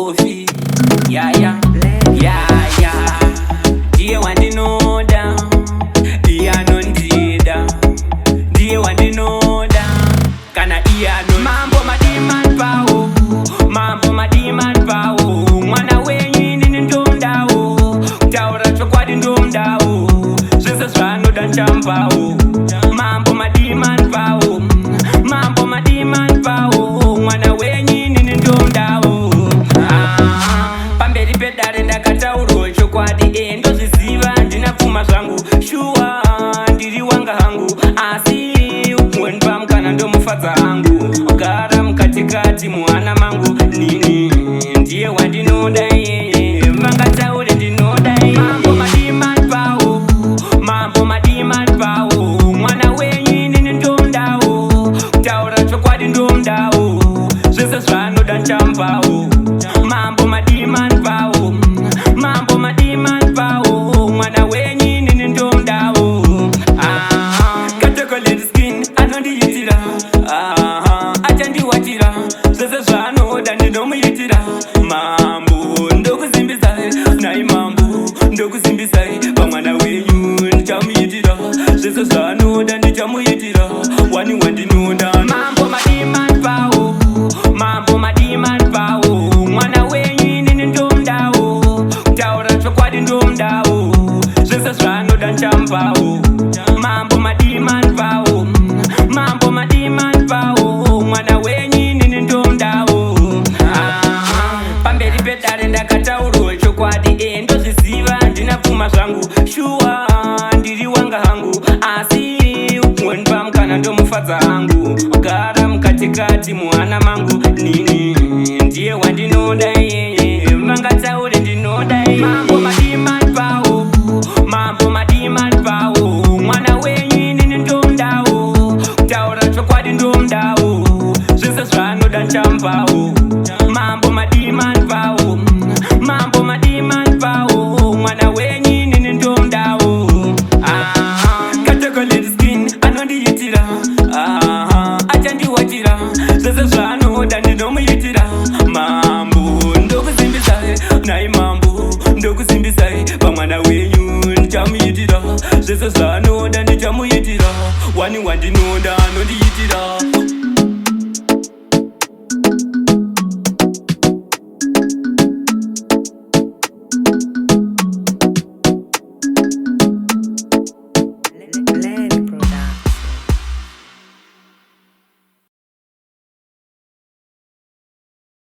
Kofi. Yeah, yeah, yeah, yeah. Dear one to know down. Dear non dida. Dear one to know down. Kana iya no mambo madiman pao. Mambo madiman pao. Mwana wenyi nini ndumdao. Taura chokwadi ndumdao. Sisa swano dan champao. Mambo madiman pao. Mambo madiman pao. Mwana wenyi nini ndumdao. Pamberi pedare ndakatauro chokwadi endo ziziva ndinapfuma zvangu. Shua ndiri wanga hangu. Asi ukwenpa mkana ndomufadza hangu. Gara mkatikati muhana mangu. Nini ndiye wandinoda yeye. Vangataure ndinoda yeye. Mambo madiman pao. Mambo madiman pao. Mwana wenyi nini ndomdao. Taura chokwadi ndomdao. Zvese zvanoda nchampao. Mambo madiman pao. Mambo madiman pao. Mwana wenyi nini ndomdao. Katokoleti skin anondiitira. Achandiwatira. Zvese zvanoda ndinomuitira. Mambo ndokuzimbisai. Nai mambo ndokuzimbisai. Pamwana wenyu ndichamuitira. Zvese zvanoda ndichamuitira. Wani wandinoda. Mambo madiman pao. Mambo madiman pao. Mwana wenyi nini ndomdao. Taura chokwadi ndomdao. Zvese zvanoda nchampao. Mambo madiman pao. Mambo madiman pao. Mwana wenyi nini ndomdao. Pamberi pedare ndakatauro chokwadi endo zviziva ndinapfuma zvangu. Shua ndiri wanga hangu. Asi ukwenpa mkana ndomufadza hangu. Gara mkatikati muhana mangu. Nini ndiye wandinoda yeye. Vangataure ndinoda yeye. Mambo madiman pao. Mambo madiman pao. Mwana wenyi nini ndomdao. Taura chokwadi ndomdao. Zvese zvanoda nchampao. Mambo madiman pao. Mambo madiman pao. Mwana wenyi nini ndomdao. Katokoleti skin anondiitira. Achandiwatira. Zvese zvanoda ndinomuitira. Mambo ndokuzimbisai. Nai mambo ndokuzimbisai. Pamwana wenyu ndichamuitira. Zvese zvanoda ndichamuitira. Wani wandinoda anondiitira.